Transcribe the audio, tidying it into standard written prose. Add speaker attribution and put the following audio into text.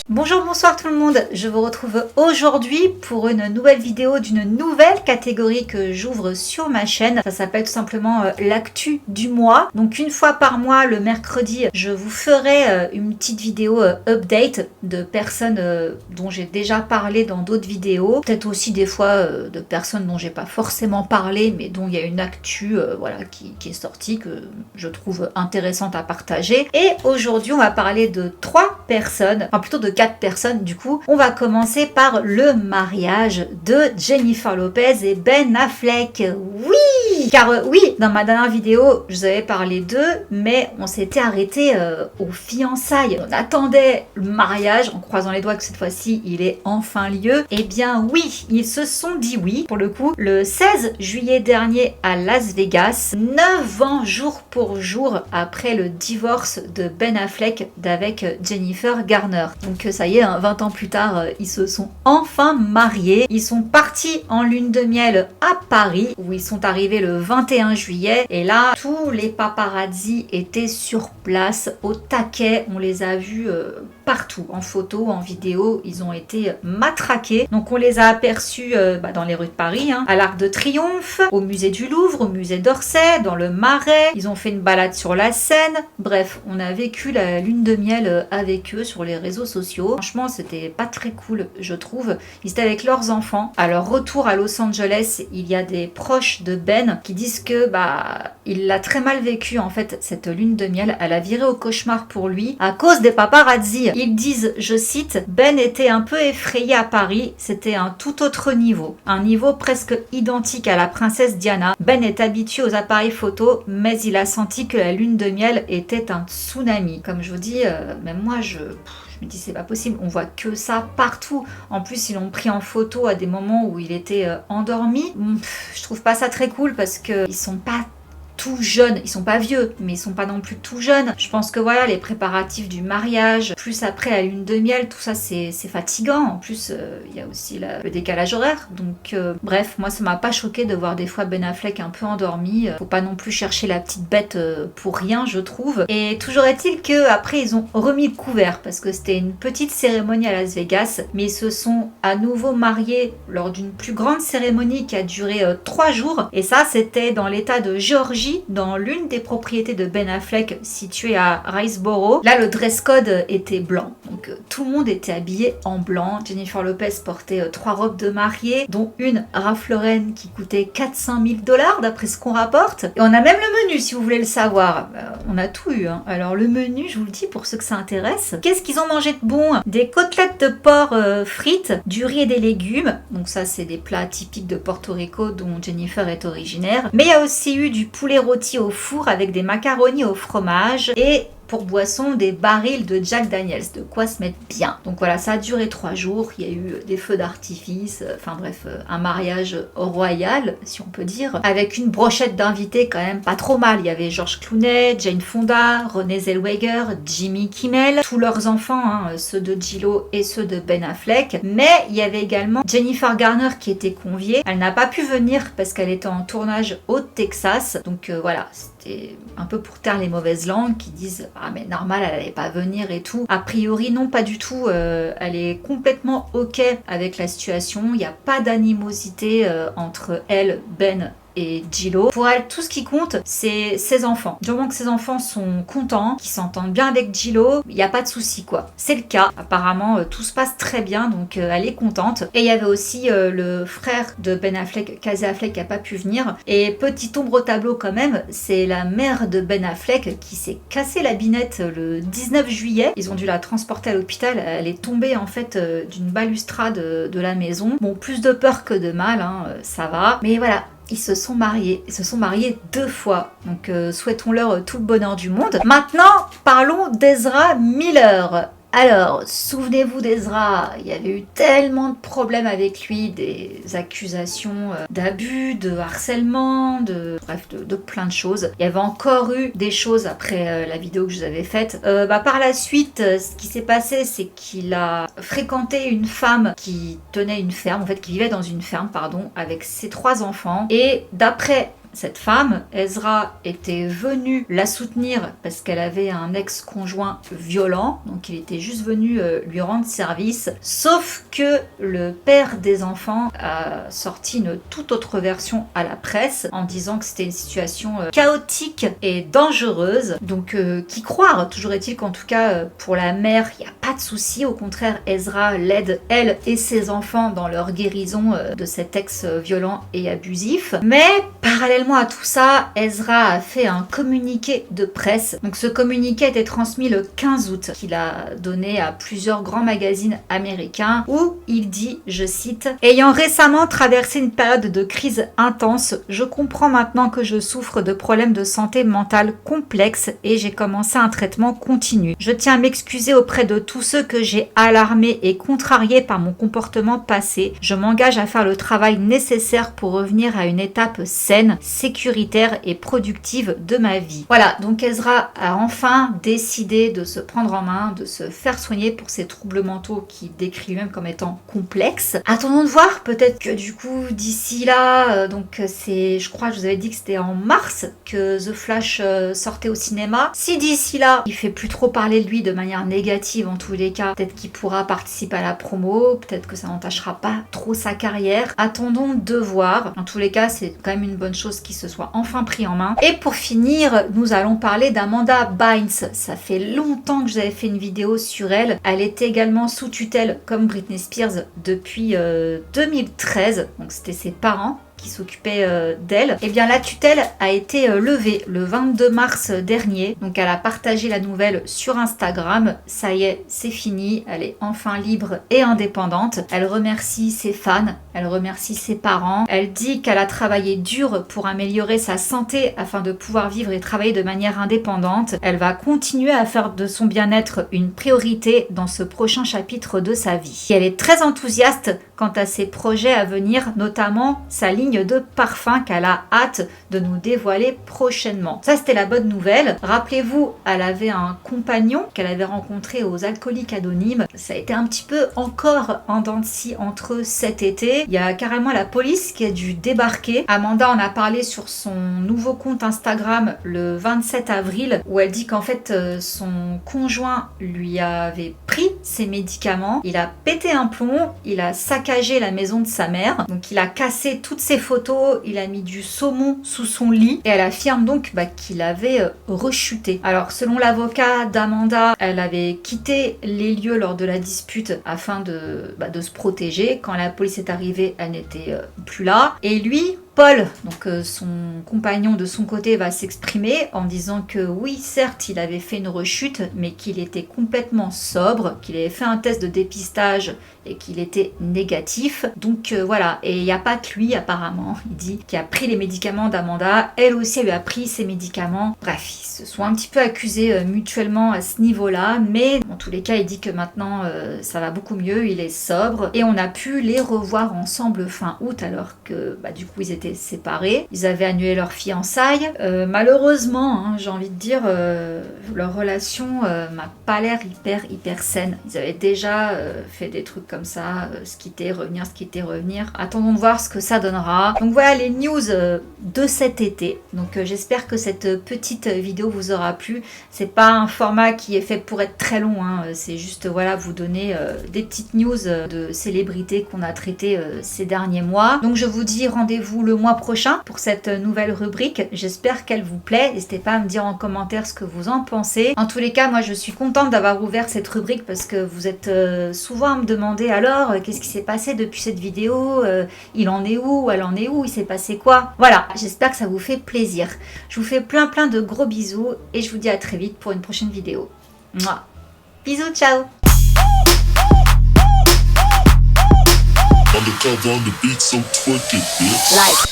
Speaker 1: Bonjour, bonsoir tout le monde, je vous retrouve aujourd'hui pour une nouvelle vidéo d'une nouvelle catégorie que j'ouvre sur ma chaîne. Ça s'appelle tout simplement l'actu du mois. Donc une fois par mois, le mercredi, je vous ferai une petite vidéo update de personnes dont j'ai déjà parlé dans d'autres vidéos. Peut-être aussi des fois de personnes dont j'ai pas forcément parlé, mais dont il y a une actu voilà, qui est sortie que je trouve intéressante à partager. Et aujourd'hui, on va parler de 3 personnes, enfin plutôt de 4 personnes du coup. On va commencer par le mariage de Jennifer Lopez et Ben Affleck. Oui! Car oui, dans ma dernière vidéo, je vous avais parlé d'eux, mais on s'était arrêté aux fiançailles. On attendait le mariage en croisant les doigts que cette fois-ci, il est enfin lieu. Eh bien oui, ils se sont dit oui, pour le coup, le 16 juillet dernier à Las Vegas, 9 ans jour pour jour après le divorce de Ben Affleck d'avec Jennifer Garner. Donc ça y est, 20 ans plus tard, ils se sont enfin mariés. Ils sont partis en lune de miel à Paris, où ils sont arrivés le 21 juillet. Et là, tous les paparazzi étaient sur place, au taquet. On les a vus partout, en photo, en vidéo. Ils ont été matraqués. Donc on les a aperçus dans les rues de Paris, à l'Arc de Triomphe, au musée du Louvre, au musée d'Orsay, dans le Marais. Ils ont fait une balade sur la Seine. Bref, on a vécu la lune de miel avec eux sur les réseaux sociaux. Franchement, c'était pas très cool, je trouve. Ils étaient avec leurs enfants. À leur retour à Los Angeles, il y a des proches de Ben qui disent que il l'a très mal vécu en fait, cette lune de miel. Elle a viré au cauchemar pour lui à cause des paparazzi. Ils disent, je cite, Ben était un peu effrayé à Paris, c'était un tout autre niveau. Un niveau presque identique à la princesse Diana. Ben est habitué aux appareils photo, mais il a senti que la lune de miel était un tsunami. Comme je vous dis, même moi je me dis c'est pas possible, on voit que ça partout. En plus ils l'ont pris en photo à des moments où il était endormi. Je trouve pas ça très cool parce que ils sont pas tout jeunes, ils sont pas vieux, mais ils sont pas non plus tout jeunes. Je pense que voilà, les préparatifs du mariage, plus après la lune de miel, tout ça c'est fatigant. En plus, il y a aussi le décalage horaire. Donc bref, moi ça m'a pas choqué de voir des fois Ben Affleck un peu endormi. Faut pas non plus chercher la petite bête pour rien, je trouve. Et toujours est-il que après ils ont remis le couvert parce que c'était une petite cérémonie à Las Vegas, mais ils se sont à nouveau mariés lors d'une plus grande cérémonie qui a duré 3 jours. Et ça, c'était dans l'état de Géorgie, dans l'une des propriétés de Ben Affleck située à Riceboro. Là, le dress code était blanc. Donc, tout le monde était habillé en blanc. Jennifer Lopez portait 3 robes de mariée, dont une Ralph Lauren qui coûtait 400 000 $ d'après ce qu'on rapporte. Et on a même le menu si vous voulez le savoir. On a tout eu. Alors, le menu, je vous le dis pour ceux que ça intéresse. Qu'est-ce qu'ils ont mangé de bon? Des côtelettes de porc frites, du riz et des légumes. Donc, ça, c'est des plats typiques de Porto Rico dont Jennifer est originaire. Mais il y a aussi eu du poulet rôti au four avec des macaronis au fromage et pour boisson des barils de Jack Daniels, de quoi se mettre bien. Donc voilà, ça a duré 3 jours, il y a eu des feux d'artifice, enfin bref, un mariage royal, si on peut dire, avec une brochette d'invités quand même pas trop mal. Il y avait George Clooney, Jane Fonda, Renée Zellweger, Jimmy Kimmel, tous leurs enfants, ceux de J-Lo et ceux de Ben Affleck, mais il y avait également Jennifer Garner qui était conviée. Elle n'a pas pu venir parce qu'elle était en tournage au Texas, donc voilà, c'était un peu pour taire les mauvaises langues qui disent ah mais normal elle allait pas venir et tout. A priori non, pas du tout, elle est complètement ok avec la situation, il n'y a pas d'animosité entre elle, Ben et J-Lo. Pour elle, tout ce qui compte, c'est ses enfants. Du moment que ses enfants sont contents, qu'ils s'entendent bien avec J-Lo, il n'y a pas de souci quoi. C'est le cas. Apparemment, tout se passe très bien, donc elle est contente. Et il y avait aussi le frère de Ben Affleck, Casey Affleck, qui n'a pas pu venir. Et petite ombre au tableau quand même, c'est la mère de Ben Affleck qui s'est cassé la binette le 19 juillet. Ils ont dû la transporter à l'hôpital. Elle est tombée en fait d'une balustrade de la maison. Bon, plus de peur que de mal, ça va. Mais voilà. Ils se sont mariés 2 fois, donc souhaitons-leur tout le bonheur du monde. Maintenant, parlons d'Ezra Miller. Alors, souvenez-vous d'Ezra, il y avait eu tellement de problèmes avec lui, des accusations d'abus, de harcèlement, bref, de plein de choses. Il y avait encore eu des choses après la vidéo que je vous avais faite. Par la suite, ce qui s'est passé, c'est qu'il a fréquenté une femme qui tenait une ferme, en fait, qui vivait dans une ferme, pardon, avec ses 3 enfants. Et d'après cette femme, Ezra, était venu la soutenir parce qu'elle avait un ex-conjoint violent, donc il était juste venu lui rendre service, sauf que le père des enfants a sorti une toute autre version à la presse en disant que c'était une situation chaotique et dangereuse. Donc qui croire? Toujours est-il qu'en tout cas pour la mère, il n'y a pas de souci. Au contraire, Ezra l'aide, elle et ses enfants, dans leur guérison de cet ex violent et abusif. Mais parallèlement à tout ça, Ezra a fait un communiqué de presse. Donc ce communiqué a été transmis le 15 août, qu'il a donné à plusieurs grands magazines américains, où il dit, je cite, « Ayant récemment traversé une période de crise intense, je comprends maintenant que je souffre de problèmes de santé mentale complexes et j'ai commencé un traitement continu. Je tiens à m'excuser auprès de tous ceux que j'ai alarmés et contrariés par mon comportement passé. Je m'engage à faire le travail nécessaire pour revenir à une étape saine, sécuritaire et productive de ma vie. » Voilà, donc Ezra a enfin décidé de se prendre en main, de se faire soigner pour ses troubles mentaux qu'il décrit lui-même comme étant complexes. Attendons de voir, peut-être que du coup d'ici là, donc c'est, je crois que je vous avais dit que c'était en mars que The Flash sortait au cinéma. Si d'ici là il fait plus trop parler de lui de manière négative en tous les cas, peut-être qu'il pourra participer à la promo, peut-être que ça n'entachera pas trop sa carrière. Attendons de voir. En tous les cas, c'est quand même une bonne chose qu'il se soit enfin pris en main. Et pour finir, nous allons parler d'Amanda Bynes. Ça fait longtemps que j'avais fait une vidéo sur elle. Elle était également sous tutelle comme Britney Spears depuis 2013. Donc c'était ses parents qui s'occupait d'elle, et bien la tutelle a été levée le 22 mars dernier. Donc elle a partagé la nouvelle sur Instagram. Ça y est, c'est fini. Elle est enfin libre et indépendante. Elle remercie ses fans, elle remercie ses parents. Elle dit qu'elle a travaillé dur pour améliorer sa santé afin de pouvoir vivre et travailler de manière indépendante. Elle va continuer à faire de son bien-être une priorité dans ce prochain chapitre de sa vie. Et elle est très enthousiaste quant à ses projets à venir, notamment sa ligne de parfum qu'elle a hâte de nous dévoiler prochainement. Ça, c'était la bonne nouvelle. Rappelez-vous, elle avait un compagnon qu'elle avait rencontré aux Alcooliques Anonymes. Ça a été un petit peu encore en dents de scie entre eux cet été. Il y a carrément la police qui a dû débarquer. Amanda en a parlé sur son nouveau compte Instagram le 27 avril, où elle dit qu'en fait son conjoint lui avait pris ses médicaments, il a pété un plomb, il a saccagé la maison de sa mère, donc il a cassé toutes ses photos, il a mis du saumon sous son lit et elle affirme donc qu'il avait rechuté. Alors selon l'avocat d'Amanda, elle avait quitté les lieux lors de la dispute afin de se protéger. Quand la police est arrivée, elle n'était plus là. Et lui, Paul, donc son compagnon de son côté, va s'exprimer en disant que oui, certes, il avait fait une rechute, mais qu'il était complètement sobre, qu'il avait fait un test de dépistage et qu'il était négatif. Donc voilà, et il n'y a pas que lui apparemment, il dit, qui a pris les médicaments d'Amanda. Elle aussi, elle lui a pris ses médicaments. Bref, ils se sont un petit peu accusés mutuellement à ce niveau-là, mais en tous les cas, il dit que maintenant, ça va beaucoup mieux, il est sobre. Et on a pu les revoir ensemble fin août, alors que du coup, ils étaient séparés. Ils avaient annulé leur fiançailles. Malheureusement, j'ai envie de dire, leur relation m'a pas l'air hyper saine. Ils avaient déjà fait des trucs comme ça, se quitter, revenir. Attendons de voir ce que ça donnera. Donc voilà les news de cet été. Donc j'espère que cette petite vidéo vous aura plu. C'est pas un format qui est fait pour être très long, c'est juste voilà vous donner des petites news de célébrités qu'on a traitées ces derniers mois. Donc je vous dis rendez-vous le mois prochain pour cette nouvelle rubrique. J'espère qu'elle vous plaît. N'hésitez pas à me dire en commentaire ce que vous en pensez. En tous les cas, moi je suis contente d'avoir ouvert cette rubrique parce que vous êtes souvent à me demander alors qu'est-ce qui s'est passé depuis cette vidéo, il en est où, elle en est où, il s'est passé quoi. Voilà, j'espère que ça vous fait plaisir. Je vous fais plein de gros bisous et je vous dis à très vite pour une prochaine vidéo. Mouah. Bisous, ciao. Like.